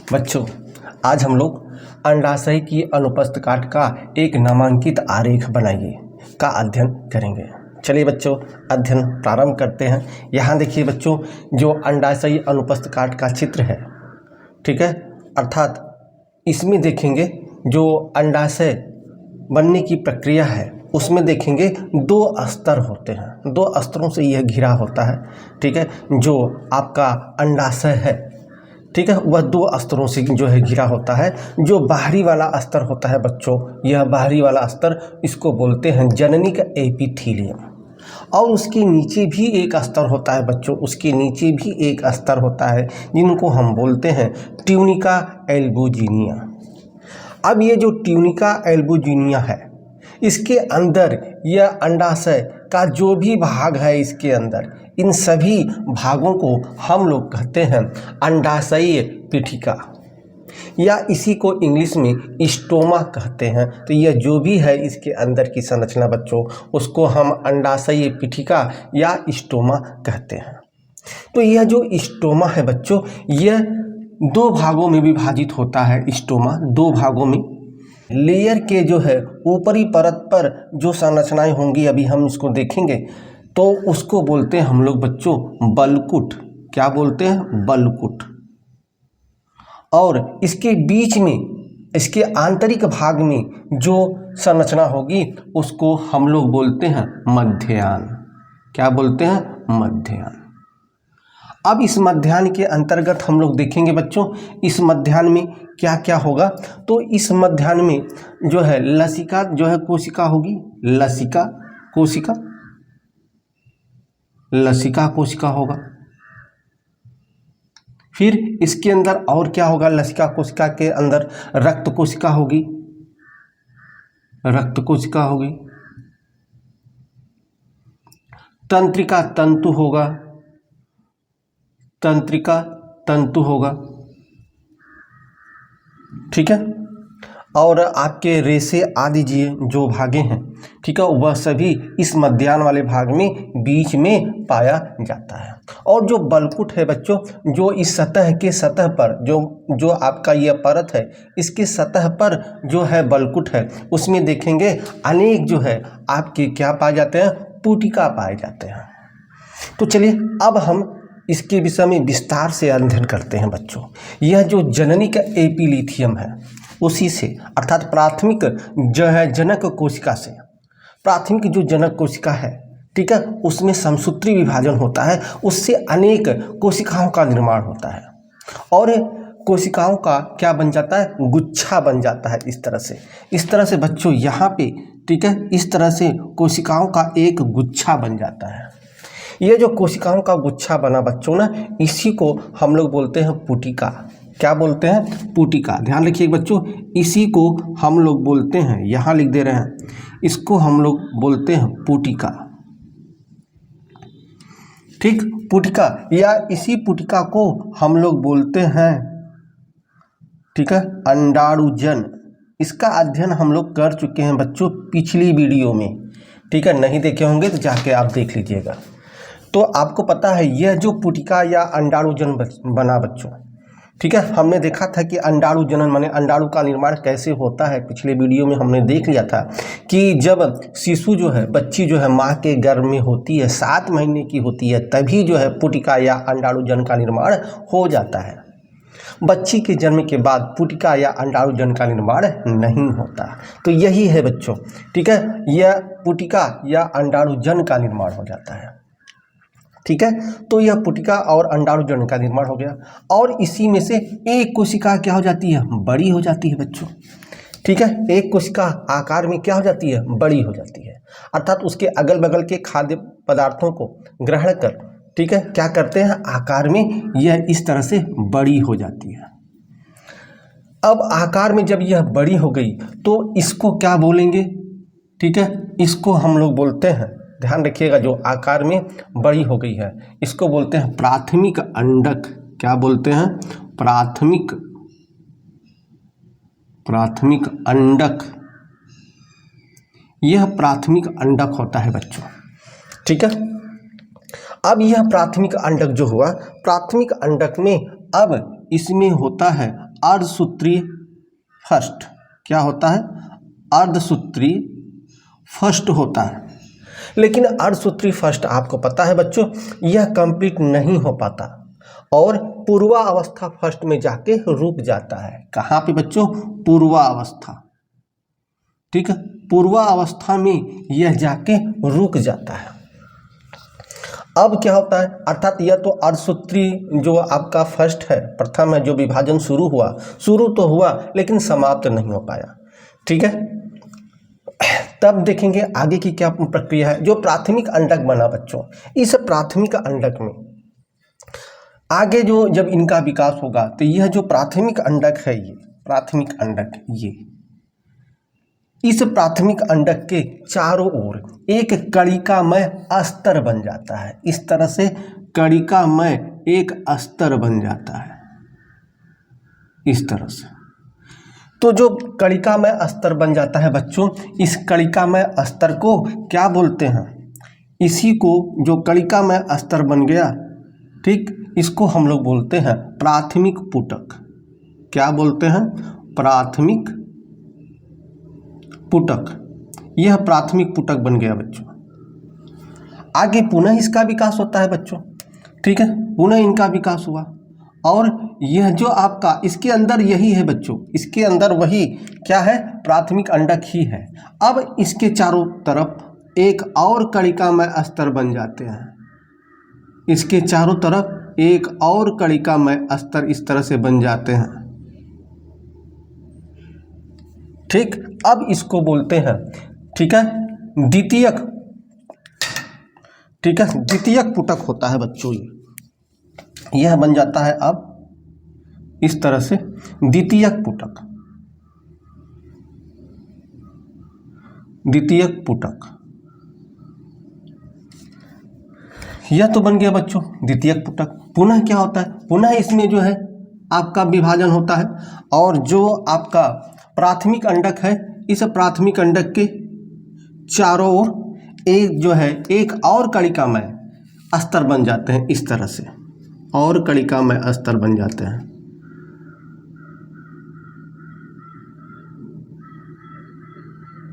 बच्चों, आज हम लोग अंडाशय की अनुपस्थ काट का एक नामांकित आरेख बनाइए का अध्ययन करेंगे। चलिए बच्चों, अध्ययन प्रारंभ करते हैं। यहाँ देखिए बच्चों, जो अंडाशय अनुपस्थ काट का चित्र है, ठीक है, अर्थात इसमें देखेंगे जो अंडाशय बनने की प्रक्रिया है उसमें देखेंगे दो स्तर होते हैं, दो स्तरों से यह घिरा होता है, ठीक है। जो आपका अंडाशय है, ठीक है, वह दो स्तरों से जो है घिरा होता है। जो बाहरी वाला स्तर होता है बच्चों, यह बाहरी वाला स्तर इसको बोलते हैं जननी का एपिथीलियम, और उसके नीचे भी एक स्तर होता है बच्चों, उसके नीचे भी एक स्तर होता है जिनको हम बोलते हैं ट्यूनिका एल्बुजिनिया। अब ये जो ट्यूनिका एल्बुजिनिया है, इसके अंदर यह अंडाशय का जो भी भाग है, इसके अंदर इन सभी भागों को हम लोग कहते हैं अंडाशयीय पीठिका, या इसी को इंग्लिश में स्टोमा कहते हैं। तो यह जो भी है इसके अंदर की संरचना बच्चों, उसको हम अंडाशयीय पीठिका या स्टोमा कहते हैं। तो यह जो स्टोमा है बच्चों, यह दो भागों में विभाजित होता है। स्टोमा दो भागों में, लेयर के जो है ऊपरी परत पर जो संरचनाएं होंगी, अभी हम इसको देखेंगे, तो उसको बोलते हैं हम लोग बच्चों बलकुट। क्या बोलते हैं? बलकुट। और इसके बीच में, इसके आंतरिक भाग में जो संरचना होगी उसको हम लोग बोलते हैं मध्याह्न। क्या बोलते हैं? मध्याह्न। अब इस मध्याह्न के अंतर्गत हम लोग देखेंगे बच्चों, इस मध्याह्न में क्या क्या होगा। तो इस मध्याह्न में जो है लसिका जो है कोशिका होगी, लसिका कोशिका, लसिका कोशिका होगा। फिर इसके अंदर और क्या होगा? लसिका कोशिका के अंदर रक्त कोशिका होगी, रक्त कोशिका होगी। तंत्रिका तंतु होगा, तंत्रिका तंतु होगा, ठीक है। और आपके रेशे आदि जो भागे हैं, ठीक है, वह सभी इस मध्याह्न वाले भाग में बीच में पाया जाता है। और जो बलकुट है बच्चों, जो इस सतह के सतह पर जो आपका यह परत है, इसके सतह पर जो है बलकुट है, उसमें देखेंगे अनेक जो है आपके क्या पाए जाते हैं? पुटिका पाए जाते हैं। तो चलिए अब हम इसके विषय में विस्तार से अध्ययन करते हैं बच्चों। यह जो जननी का एपिलिथियम है, उसी से अर्थात प्राथमिक जो है जनक कोशिका से, प्राथमिक जो जनक कोशिका है, ठीक है, उसमें समसूत्री विभाजन होता है, उससे अनेक कोशिकाओं का निर्माण होता है, और कोशिकाओं का क्या बन जाता है? गुच्छा बन जाता है। इस तरह से बच्चों यहाँ पे, ठीक है, इस तरह से कोशिकाओं का एक गुच्छा बन जाता है। ये जो कोशिकाओं का गुच्छा बना बच्चों ना, इसी को हम लोग बोलते हैं पुटिका। क्या बोलते हैं? पुटिका। ध्यान रखिए बच्चों, इसी को हम लोग बोलते हैं, यहाँ लिख दे रहे हैं, इसको हम लोग बोलते हैं पुटिका, ठीक, पुटिका, या इसी पुटिका को हम लोग बोलते हैं, ठीक है, अंडाणुजन। इसका अध्ययन हम लोग कर चुके हैं बच्चों पिछली वीडियो में, ठीक है, नहीं देखे होंगे तो जाके आप देख लीजिएगा। तो आपको पता है यह जो पुटिका या अंडाणुजन बना बच्चों, ठीक है, हमने देखा था कि अंडाणुजनन माने अंडाणु का निर्माण कैसे होता है। पिछले वीडियो में हमने देख लिया था कि जब शिशु जो है, बच्ची जो है माँ के गर्भ में होती है, 7 महीने की होती है, तभी जो है पुटिका या अंडाणुजन का निर्माण हो जाता है। बच्ची के जन्म के बाद पुटिका या अंडाणुजन का निर्माण नहीं होता। तो यही है बच्चों, ठीक है, यह पुटिका या अंडाणुजन का निर्माण हो जाता है, ठीक है। तो यह पुटिका और अंडाणुजन का निर्माण हो गया, और इसी में से एक कोशिका क्या हो जाती है? बड़ी हो जाती है बच्चों, ठीक है। एक कोशिका आकार में क्या हो जाती है? बड़ी हो जाती है, अर्थात उसके अगल बगल के खाद्य पदार्थों को ग्रहण कर, ठीक है, क्या करते हैं? आकार में यह इस तरह से बड़ी हो जाती है। अब आकार में जब यह बड़ी हो गई तो इसको क्या बोलेंगे? ठीक है, इसको हम लोग बोलते हैं, ध्यान रखिएगा, जो आकार में बड़ी हो गई है इसको बोलते हैं प्राथमिक अंडक। क्या बोलते हैं? प्राथमिक अंडक। यह प्राथमिक अंडक होता है बच्चों, ठीक है। अब यह प्राथमिक अंडक जो हुआ, प्राथमिक अंडक में अब इसमें होता है अर्धसूत्री फर्स्ट, क्या होता है, अर्धसूत्री फर्स्ट होता है। लेकिन अर्धसूत्री फर्स्ट आपको पता है बच्चों, यह कंप्लीट नहीं हो पाता और पूर्वावस्था फर्स्ट में जाके रुक जाता है। कहाँ पे बच्चों, पूर्वावस्था, ठीक है, पूर्वावस्था में यह जाके रुक जाता है। अब क्या होता है, अर्थात यह तो अर्धसूत्री जो आपका फर्स्ट है, प्रथम है, जो विभाजन शुरू तो हुआ लेकिन समाप्त नहीं हो पाया, ठीक है। तब देखेंगे आगे की क्या प्रक्रिया है। जो प्राथमिक अंडक बना बच्चों, इस प्राथमिक अंडक में आगे जो जब इनका विकास होगा तो यह जो प्राथमिक अंडक है, ये प्राथमिक अंडक, ये इस प्राथमिक अंडक के चारों ओर एक कणिकामय अस्तर बन जाता है। इस तरह से कणिकामय एक अस्तर बन जाता है, इस तरह से। तो जो कणिकामय अस्तर बन जाता है बच्चों, इस कणिकामय अस्तर को क्या बोलते हैं, इसी को जो कणिकामय अस्तर बन गया, ठीक, इसको हम लोग बोलते हैं प्राथमिक पुटक। क्या बोलते हैं, प्राथमिक पुटक। यह प्राथमिक पुटक बन गया बच्चों। आगे पुनः इसका विकास होता है बच्चों, ठीक है, पुनः इनका विकास हुआ और यह जो आपका इसके अंदर यही है बच्चों, इसके अंदर वही क्या है, प्राथमिक अंडक ही है। अब इसके चारों तरफ एक और कणिकामय अस्तर बन जाते हैं। इसके चारों तरफ एक और कणिकामय अस्तर इस तरह से बन जाते हैं, ठीक। अब इसको बोलते हैं, ठीक है, द्वितीयक, ठीक है, द्वितीयक पुटक होता है बच्चों। यह बन जाता है अब इस तरह से द्वितीयक पुटक, द्वितीयक पुटक। यह तो बन गया बच्चों द्वितीयक पुटक। पुनः क्या होता है, पुनः इसमें जो है आपका विभाजन होता है और जो आपका प्राथमिक अंडक है, इस प्राथमिक अंडक के चारों ओर एक जो है एक और कणिकामय अस्तर बन जाते हैं, इस तरह से और कणिकामय अस्तर बन जाते हैं,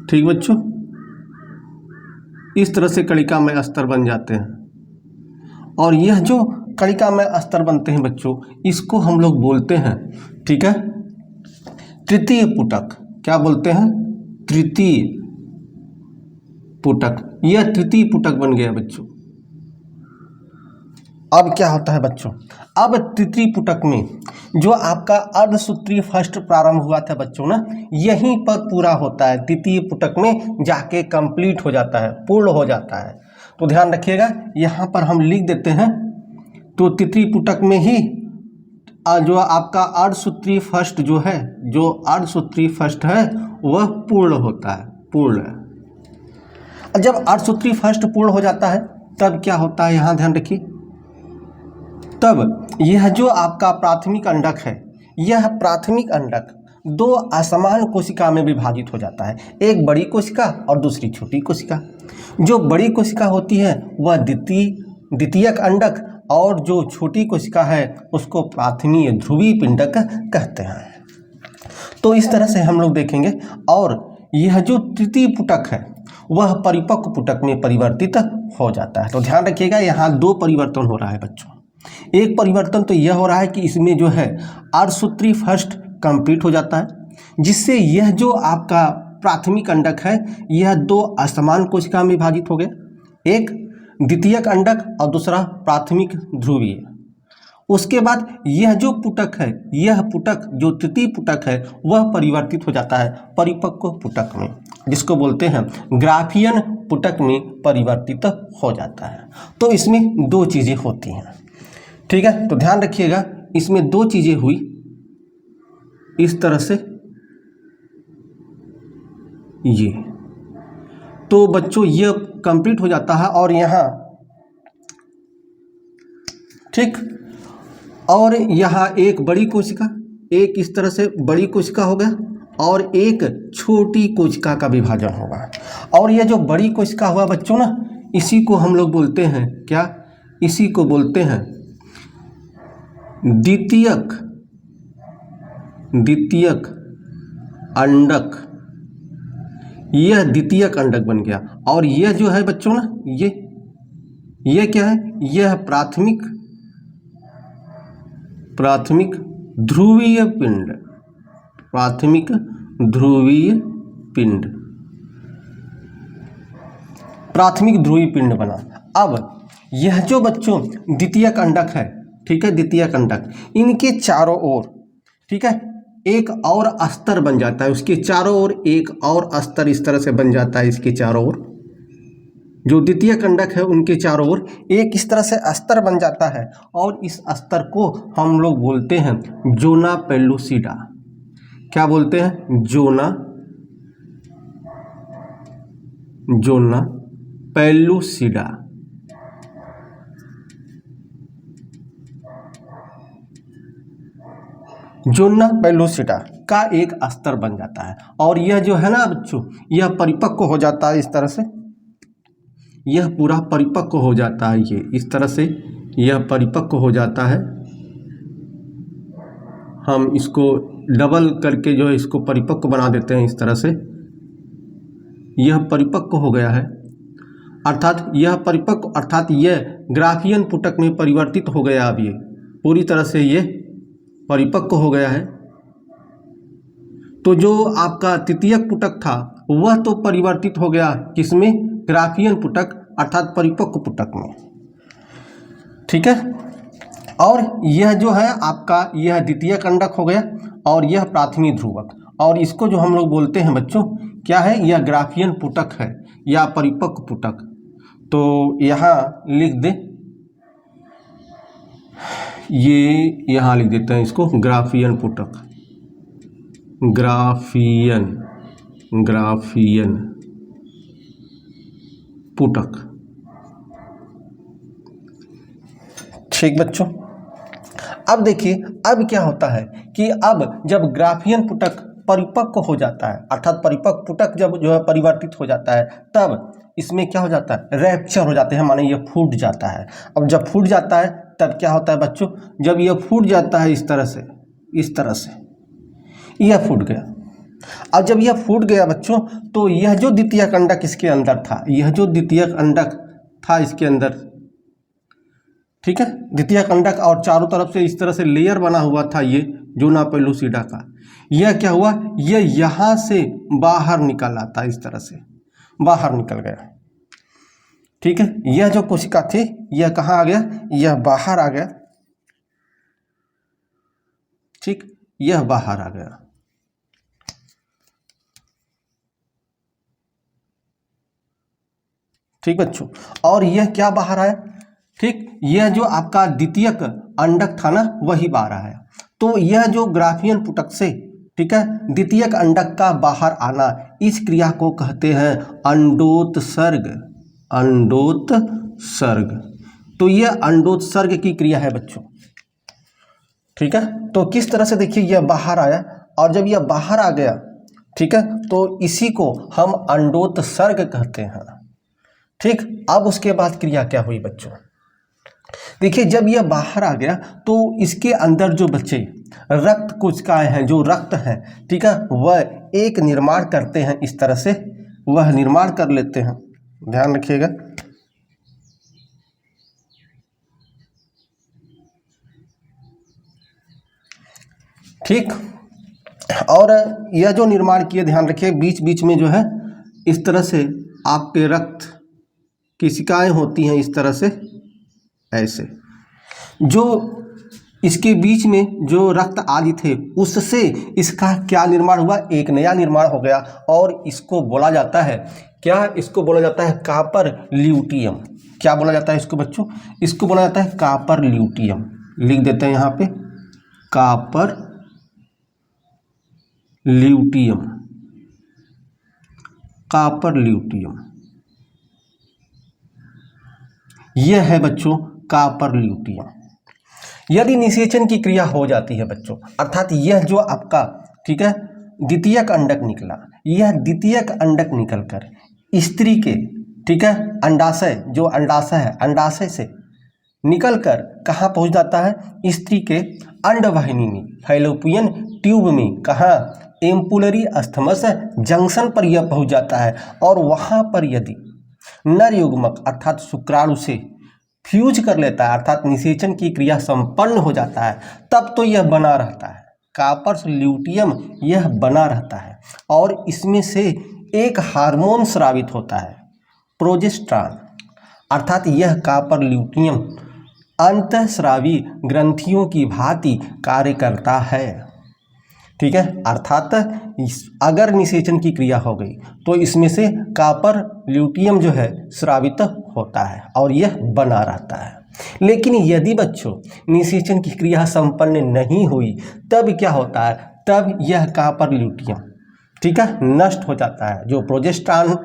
ठीक बच्चों, इस तरह से कणिकामय अस्तर बन जाते हैं। और यह जो कणिकामय अस्तर बनते हैं बच्चों, इसको हम लोग बोलते हैं, ठीक है, तृतीय पुटक। क्या बोलते हैं, तृतीय पुटक। यह तृतीय पुटक बन गया बच्चों। अब क्या होता है बच्चों, अब तृतीय पुटक में जो आपका अर्धसूत्री फर्स्ट प्रारंभ हुआ था बच्चों ना, यहीं पर पूरा होता है, तृतीय पुटक में जाके कंप्लीट हो जाता है, पूर्ण हो जाता है। तो ध्यान रखिएगा, यहाँ पर हम लिख देते हैं, तो तृतीय पुटक में ही जो आपका अर्धसूत्री फर्स्ट जो है, जो अर्धसूत्री फर्स्ट है वह पूर्ण होता है, पूर्ण। जब अर्धसूत्री फर्स्ट पूर्ण हो जाता है तब क्या होता है, यहाँ ध्यान रखिए, तब यह जो आपका प्राथमिक अंडक है, यह प्राथमिक अंडक दो असमान कोशिका में विभाजित हो जाता है, एक बड़ी कोशिका और दूसरी छोटी कोशिका। जो बड़ी कोशिका होती है वह द्वितीयक अंडक और जो छोटी कोशिका है उसको प्राथमिक ध्रुवीय पिंडक कहते हैं। तो इस तरह से हम लोग देखेंगे। और यह जो तृतीय पुटक है वह परिपक्व पुटक में परिवर्तित हो जाता है। तो ध्यान रखिएगा, यहाँ दो परिवर्तन हो रहा है बच्चों। एक परिवर्तन तो यह हो रहा है कि इसमें जो है अर्धसूत्री फर्स्ट कंप्लीट हो जाता है, जिससे यह जो आपका प्राथमिक अंडक है यह दो असमान कोशिका में विभाजित हो गया, एक द्वितीयक अंडक और दूसरा प्राथमिक ध्रुवीय। उसके बाद यह जो पुटक है, यह पुटक जो तृतीय पुटक है वह परिवर्तित हो जाता है परिपक्व पुटक में, जिसको बोलते हैं ग्राफियन पुटक में परिवर्तित हो जाता है। तो इसमें दो चीज़ें होती हैं, ठीक है। तो ध्यान रखिएगा, इसमें दो चीज़ें हुई इस तरह से, ये तो बच्चों ये कंप्लीट हो जाता है और यहाँ, ठीक, और यहाँ एक बड़ी कोशिका, एक इस तरह से बड़ी कोशिका हो गया और एक छोटी कोशिका का विभाजन होगा। और यह जो बड़ी कोशिका हुआ बच्चों ना, इसी को हम लोग बोलते हैं क्या, इसी को बोलते हैं द्वितीयक द्वितीयक अंडक, यह द्वितीयक अंडक बन गया। और यह जो है बच्चों ना, ये क्या है, यह प्राथमिक ध्रुवीय पिंड, प्राथमिक ध्रुवीय पिंड, प्राथमिक ध्रुवीय पिंड बना। अब यह जो बच्चों द्वितीयक अंडक है, ठीक है, द्वितीयक अंडक, इनके चारों ओर, ठीक है, एक और अस्तर बन जाता है, उसके चारों ओर एक और अस्तर इस तरह से बन जाता है। इसके चारों ओर जो द्वितीयक अंडक है उनके चारों ओर एक इस तरह से अस्तर बन जाता है, और इस अस्तर को हम लोग बोलते हैं जोना पेलुसिडा। क्या बोलते हैं? Zona pellucida. जोना पेलुसिडा का एक अस्तर बन जाता है, और यह जो है ना बच्चों, यह परिपक्व हो जाता है इस तरह से, यह पूरा परिपक्व हो जाता है, ये इस तरह से यह परिपक्व हो जाता है। हम इसको डबल करके जो है इसको परिपक्व बना देते हैं इस तरह से। यह परिपक्व हो गया है, अर्थात यह परिपक्व, अर्थात यह ग्राफियन पुटक में परिवर्तित हो गया। अब ये पूरी तरह से ये परिपक्व हो गया है। तो जो आपका तृतीयक पुटक था वह तो परिवर्तित हो गया किसमें? ग्राफियन पुटक, अर्थात परिपक्व पुटक में, ठीक है। और यह जो है आपका, यह द्वितीयक अंडक हो गया, और यह प्राथमिक ध्रुवक, और इसको जो हम लोग बोलते हैं बच्चों क्या है? यह ग्राफियन पुटक है या परिपक्व पुटक। तो यहाँ लिख दे, ये यहाँ लिख देते हैं इसको ग्राफियन पुटक, ग्राफियन पुटक, ठीक बच्चों। अब देखिए, अब क्या होता है कि अब जब ग्राफियन पुटक परिपक्व हो जाता है, अर्थात परिपक्व पुटक जब जो है परिवर्तित हो जाता है, तब इसमें क्या हो जाता है? रैप्चर हो जाते हैं, माने ये फूट जाता है। अब जब फूट जाता है तब क्या होता है बच्चों? जब यह फूट जाता है इस तरह से यह फूट गया। अब जब यह फूट गया बच्चों, तो यह जो द्वितीयक अंडक इसके अंदर था, यह जो द्वितीयक अंडक था इसके अंदर, ठीक है, द्वितीयक अंडक, और चारों तरफ से इस तरह से लेयर बना हुआ था ये जोना पेलुसिडा का, यह क्या हुआ? यह यहाँ से बाहर निकल आता, इस तरह से बाहर निकल गया, ठीक है। यह जो कोशिका थी यह कहाँ आ गया? यह बाहर आ गया, ठीक, यह बाहर आ गया। ठीक बच्चों, और यह क्या बाहर आया? ठीक, यह जो आपका द्वितीयक अंडक था ना वही बाहर आया। तो यह जो ग्राफियन पुटक से, ठीक है, द्वितीयक अंडक का बाहर आना, इस क्रिया को कहते हैं अंडोत्सर्ग, अंडोत्सर्ग। तो यह अंडोत्सर्ग की क्रिया है बच्चों, ठीक है। तो किस तरह से देखिए, यह बाहर आया, और जब यह बाहर आ गया, ठीक है, तो इसी को हम अंडोत्सर्ग कहते हैं, ठीक। अब उसके बाद क्रिया क्या हुई बच्चों? देखिए, जब यह बाहर आ गया तो इसके अंदर जो बच्चे रक्त कोशिकाएं हैं, जो रक्त हैं, ठीक है, वह एक निर्माण करते हैं, इस तरह से वह निर्माण कर लेते हैं, ध्यान रखिएगा। ठीक, और यह जो निर्माण किए, ध्यान रखिए, बीच बीच में जो है इस तरह से आपके रक्त कोशिकाएं होती हैं, इस तरह से, ऐसे, जो इसके बीच में जो रक्त आदि थे उससे इसका क्या निर्माण हुआ? एक नया निर्माण हो गया, और इसको बोला जाता है क्या? इसको बोला जाता है कॉपर ल्यूटियम। क्या बोला जाता है इसको बच्चों? इसको बोला जाता है कॉपर ल्यूटियम। लिख देते हैं यहाँ पे कॉपर ल्यूटियम, कॉपर ल्यूटियम, यह है बच्चों कॉपर ल्यूटियम। यदि निषेचन की क्रिया हो जाती है बच्चों, अर्थात यह जो आपका, ठीक है, द्वितीयक अंडक निकला, यह द्वितीयक अंडक निकलकर स्त्री के, ठीक है, अंडाशय, जो अंडाशय है, अंडाशय से निकलकर कहाँ पहुँच जाता है, स्त्री के अंडवाहिनी में, फैलोपियन ट्यूब में, कहाँ, एम्पुलरी अस्थमस जंक्शन पर यह पहुँच जाता है। और वहाँ पर यदि नर युग्मक अर्थात शुक्राणु से फ्यूज कर लेता है, अर्थात निषेचन की क्रिया संपन्न हो जाता है, तब तो यह बना रहता है, कार्पस ल्यूटियम यह बना रहता है। और इसमें से एक हार्मोन स्रावित होता है, प्रोजेस्टेरॉन, अर्थात यह कार्पस ल्यूटियम अंतःस्रावी ग्रंथियों की भांति कार्य करता है। ठीक है, अर्थात अगर निषेचन की क्रिया हो गई तो इसमें से कॉपर ल्यूटियम जो है स्रावित होता है और यह बना रहता है। लेकिन यदि बच्चों निषेचन की क्रिया संपन्न नहीं हुई तब क्या होता है, तब यह कॉपर ल्यूटियम, ठीक है, नष्ट हो जाता है। जो प्रोजेस्टेरॉन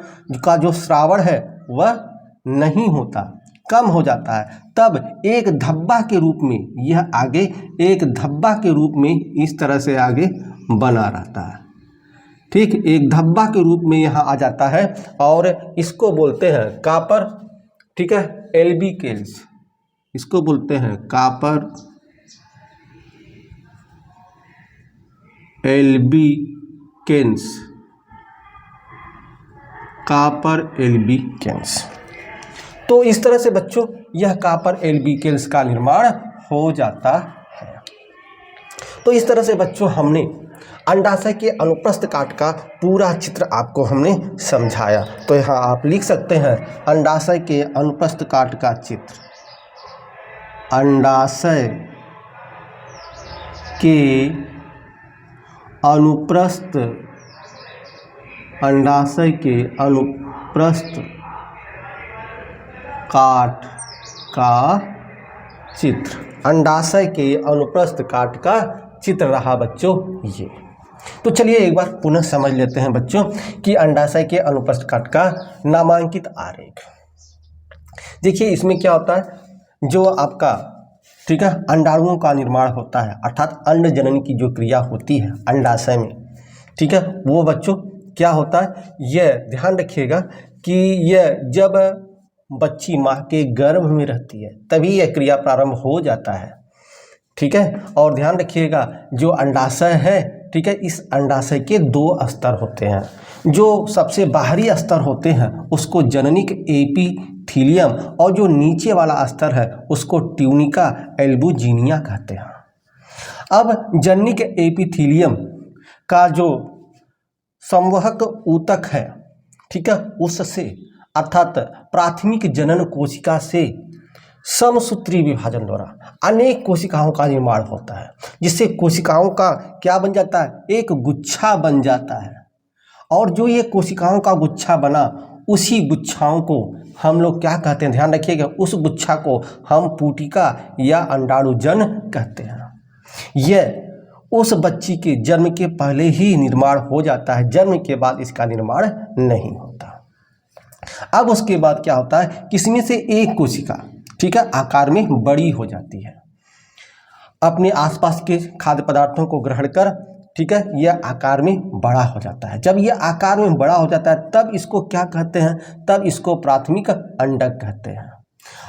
का जो स्रावण है वह नहीं होता, कम हो जाता है। तब एक धब्बा के रूप में यह आगे एक धब्बा के रूप में इस तरह से आगे बना रहता है। ठीक, एक धब्बा के रूप में यहाँ आ जाता है और इसको बोलते हैं कॉपर, ठीक है, एल्बिकेल्स, इसको बोलते हैं कॉपर एल्बिकेंस, कॉपर एल्बिकेंस। तो इस तरह से बच्चों यह कॉपर एल्बिकेल्स का निर्माण हो जाता है। तो इस तरह से बच्चों हमने अंडाशय के अनुप्रस्थ काट का पूरा चित्र आपको हमने समझाया। तो यहाँ आप लिख सकते हैं अंडाशय के अनुप्रस्थ काट का चित्र, अंडाशय के अनुप्रस्थ, अंडाशय के अनुप्रस्थ काट का चित्र, अंडाशय के अनुप्रस्थ काट का चित्र रहा बच्चों ये। तो चलिए एक बार पुनः समझ लेते हैं बच्चों कि अंडाशय के अनुप्रस्थ काट का नामांकित आरेख। देखिए इसमें क्या होता है, जो आपका, ठीक है, अंडाणुओं का निर्माण होता है, अर्थात अंड जनन की जो क्रिया होती है अंडाशय में, ठीक है, वो बच्चों क्या होता है, यह ध्यान रखिएगा कि यह जब बच्ची माँ के गर्भ में रहती है तभी यह क्रिया प्रारंभ हो जाता है। ठीक है, और ध्यान रखिएगा जो अंडाशय है, ठीक है, इस अंडाशय के दो स्तर होते हैं। जो सबसे बाहरी स्तर होते हैं उसको जननिक एपिथीलियम और जो नीचे वाला स्तर है उसको ट्यूनिका एल्बुजिनिया कहते हैं। अब जननिक एपिथीलियम का जो संवहक ऊतक है, ठीक है, उससे अर्थात प्राथमिक जनन कोशिका से समसूत्री विभाजन द्वारा अनेक कोशिकाओं का निर्माण होता है, जिससे कोशिकाओं का क्या बन जाता है, एक गुच्छा बन जाता है। और जो ये कोशिकाओं का गुच्छा बना, उसी गुच्छाओं को हम लोग क्या कहते हैं, ध्यान रखिएगा, उस गुच्छा को हम पुटिका या अंडाणुजन कहते हैं। यह उस बच्ची के जन्म के पहले ही निर्माण हो जाता है, जन्म के बाद इसका निर्माण नहीं होता। अब उसके बाद क्या होता है, किसमें से एक कोशिका, ठीक है, आकार में बड़ी हो जाती है, अपने आसपास के खाद्य पदार्थों को ग्रहण कर, ठीक है, यह आकार में बड़ा हो जाता है। जब यह आकार में बड़ा हो जाता है तब इसको क्या कहते हैं, तब इसको प्राथमिक अंडक कहते हैं।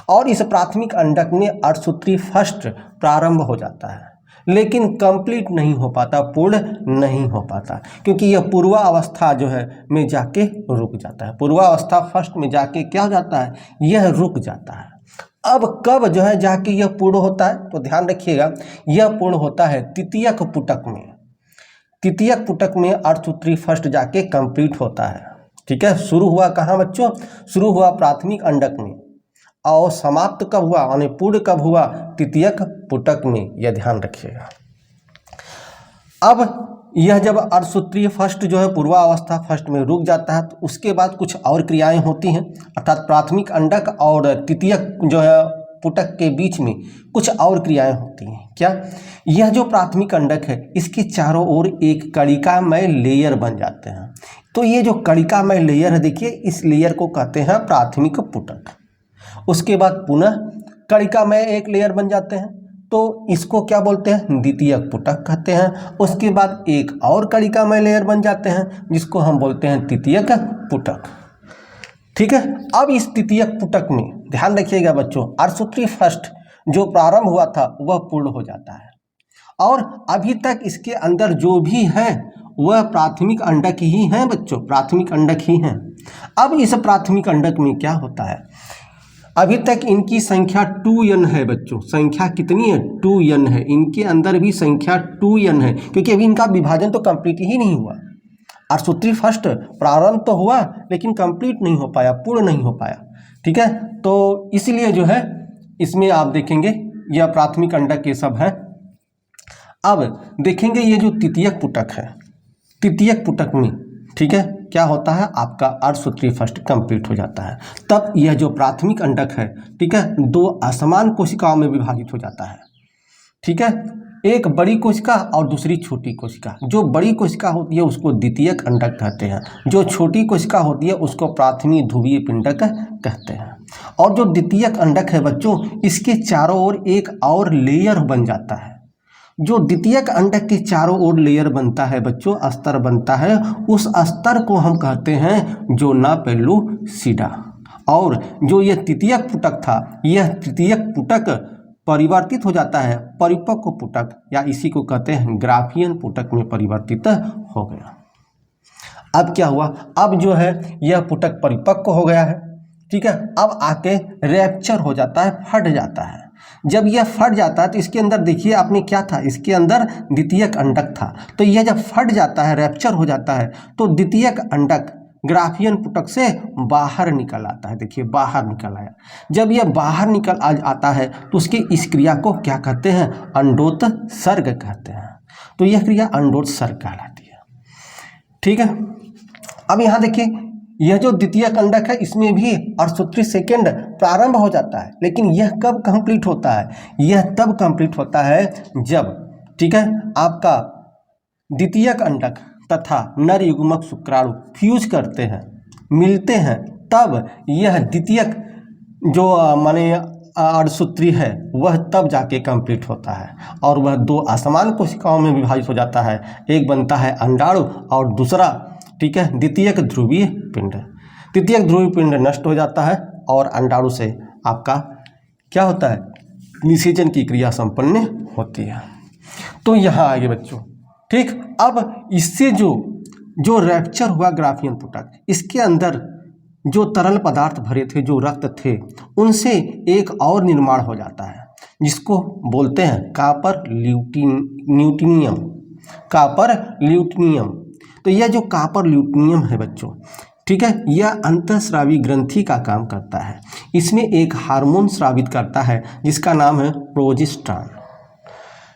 और इस प्राथमिक अंडक में अर्धसूत्री फर्स्ट प्रारंभ हो जाता है, लेकिन कंप्लीट नहीं हो पाता, पूर्ण नहीं हो पाता, क्योंकि यह पूर्वावस्था जो है में जाके रुक जाता है। पूर्वावस्था फर्स्ट में जाके क्या हो जाता है, यह रुक जाता है। अब कब जो है जाके यह पूर्ण होता है, तो ध्यान रखिएगा, यह पूर्ण होता है तृतीयक पुटक में। तृतीयक पुटक में अर्धसूत्री फर्स्ट जाके कंप्लीट होता है। ठीक है, शुरू हुआ कहाँ बच्चों, शुरू हुआ प्राथमिक अंडक में और समाप्त कब हुआ, यानी पूर्ण कब हुआ, तृतीयक पुटक में, यह ध्यान रखिएगा। अब यह जब अर्धसूत्रीय फर्स्ट जो है पूर्वावस्था फर्स्ट में रुक जाता है तो उसके बाद कुछ और क्रियाएं होती हैं, अर्थात प्राथमिक अंडक और तृतीयक जो है पुटक के बीच में कुछ और क्रियाएं होती हैं। क्या, यह जो प्राथमिक अंडक है इसके चारों ओर एक कणिकामय लेयर बन जाते हैं। तो ये जो कणिकामय लेयर है, देखिए इस लेयर को कहते हैं प्राथमिक पुटक। उसके बाद पुनः कणिकामय एक लेयर बन जाते हैं, तो इसको क्या बोलते हैं, द्वितीयक पुटक कहते हैं। उसके बाद एक और कणिकामय लेयर बन जाते हैं जिसको हम बोलते हैं तृतीयक पुटक। ठीक है। अब इस तृतीयक पुटक में ध्यान रखिएगा बच्चों, अर्धसूत्री फर्स्ट जो प्रारंभ हुआ था वह पूर्ण हो जाता है और अभी तक इसके अंदर जो भी है वह प्राथमिक अंडक ही हैं बच्चों, प्राथमिक अंडक ही हैं। अब इस प्राथमिक अंडक में क्या होता है, अभी तक इनकी संख्या 2n है बच्चों, संख्या कितनी है 2n है, इनके अंदर भी संख्या 2n है क्योंकि अभी इनका विभाजन तो कंप्लीट ही नहीं हुआ। अर्धसूत्री फर्स्ट प्रारंभ तो हुआ लेकिन कंप्लीट नहीं हो पाया, पूर्ण नहीं हो पाया, ठीक है। तो इसलिए जो है इसमें आप देखेंगे यह प्राथमिक अंडक ये सब है। अब देखेंगे ये जो तृतीयक पुटक है, तृतीयक पुटक में ठीक है क्या होता है, आपका अर्धसूत्री फर्स्ट कंप्लीट हो जाता है। तब यह जो प्राथमिक अंडक है ठीक है, दो असमान कोशिकाओं में विभाजित हो जाता है, ठीक है। एक बड़ी कोशिका और दूसरी छोटी कोशिका। जो बड़ी कोशिका होती है उसको द्वितीयक अंडक कहते हैं, जो छोटी कोशिका होती है उसको प्राथमिक ध्रुवीय पिंडक कहते हैं। और जो द्वितीयक अंडक है बच्चों, इसके चारों ओर एक और लेयर बन जाता है। जो द्वितीयक अंडक के चारों ओर लेयर बनता है बच्चों, अस्तर बनता है, उस अस्तर को हम कहते हैं जोना पेलुसिडा। और जो यह तृतीयक पुटक था, यह तृतीयक पुटक परिवर्तित हो जाता है परिपक्व पुटक, या इसी को कहते हैं ग्राफियन पुटक में परिवर्तित हो गया। अब क्या हुआ, अब जो है यह पुटक परिपक्व हो गया है, ठीक है। अब आके रैप्चर हो जाता है, फट जाता है। जब यह फट जाता है तो इसके अंदर देखिए आपने क्या था, इसके अंदर द्वितीयक अंडक था, तो यह जब फट जाता है, रैप्चर हो जाता है, तो द्वितीयक अंडक ग्राफियन पुटक से बाहर निकल आता है। देखिए बाहर निकल आया। जब यह बाहर निकल आता है तो उसकी इस क्रिया को क्या कहते हैं, अंडोत्सर्ग कहते हैं। तो यह क्रिया अंडोत्सर्ग कहलाती है, ठीक है। अब यहाँ देखिए यह जो द्वितीयक अंडक है इसमें भी अर्धसूत्री सेकेंड प्रारंभ हो जाता है, लेकिन यह कब कंप्लीट होता है, यह तब कंप्लीट होता है जब ठीक है आपका द्वितीयक अंडक तथा नर युग्मक शुक्राणु फ्यूज करते हैं, मिलते हैं, तब यह द्वितीयक जो माने अर्धसूत्री है वह तब जाके कंप्लीट होता है और वह दो असमान कोशिकाओं में विभाजित हो जाता है। एक बनता है अंडाणु और दूसरा ठीक है द्वितीयक ध्रुवीय पिंड। द्वितीयक ध्रुवीय पिंड नष्ट हो जाता है और अंडाणु से आपका क्या होता है, निषेचन की क्रिया संपन्न होती है। तो यहाँ आगे बच्चों ठीक। अब इससे जो रैप्चर हुआ ग्राफियन पुटक, इसके अंदर जो तरल पदार्थ भरे थे, जो रक्त थे, उनसे एक और निर्माण हो जाता है जिसको बोलते हैं कापर ल्यूटिनियम, कापर ल्यूटिनियम। तो यह जो कापर ल्यूटिनियम है बच्चों ठीक है, यह अंतःस्रावी ग्रंथि का काम करता है। इसमें एक हार्मोन स्रावित करता है जिसका नाम है प्रोजेस्टेरॉन,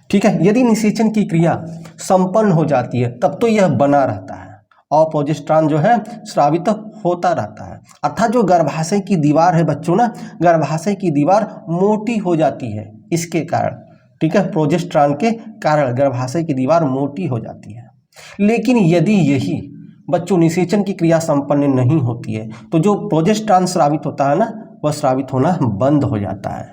ठीक है। यदि निषेचन की क्रिया संपन्न हो जाती है तब तो यह बना रहता है और प्रोजेस्टेरॉन जो है स्रावित होता रहता है। अर्थात जो गर्भाशय की दीवार है बच्चों ना, गर्भाशय की दीवार मोटी हो जाती है इसके कारण, ठीक है, प्रोजेस्टेरॉन के कारण गर्भाशय की दीवार मोटी हो जाती है। लेकिन यदि यही बच्चों निषेचन की क्रिया संपन्न नहीं होती है तो जो प्रोजेस्टेरॉन स्रावित होता है ना, वह स्रावित होना बंद हो जाता है,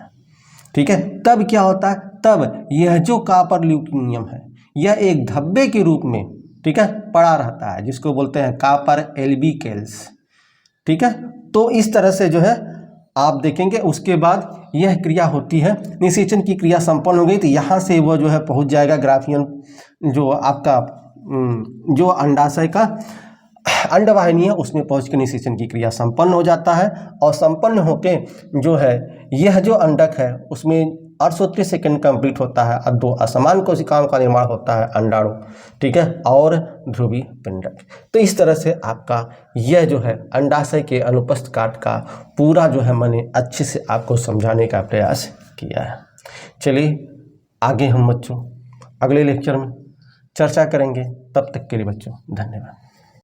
ठीक है। तब क्या होता है, तब यह जो कापर ल्यूटिनियम है यह एक धब्बे के रूप में ठीक है पड़ा रहता है, जिसको बोलते हैं कापर एल्बिकेल्स, ठीक है। तो इस तरह से जो है आप देखेंगे उसके बाद यह क्रिया होती है, निषेचन की क्रिया संपन्न हो गई तो यहाँ से वह जो है पहुँच जाएगा ग्राफियन, जो आपका जो अंडाशय का अंडवाहिनी है उसमें पहुँच के निषेचन की क्रिया संपन्न हो जाता है। और संपन्न होके जो है यह जो अंडक है उसमें अर्धसूत्री सेकंड कंप्लीट होता है और दो असमान कोशिकाओं का निर्माण होता है, अंडाणु, ठीक है, और ध्रुवीय पिंडक। तो इस तरह से आपका यह जो है अंडाशय के अनुपस्थ काट का पूरा जो है मैंने अच्छे से आपको समझाने का प्रयास किया है। चलिए आगे हम बच्चों अगले लेक्चर में चर्चा करेंगे। तब तक के लिए बच्चों धन्यवाद।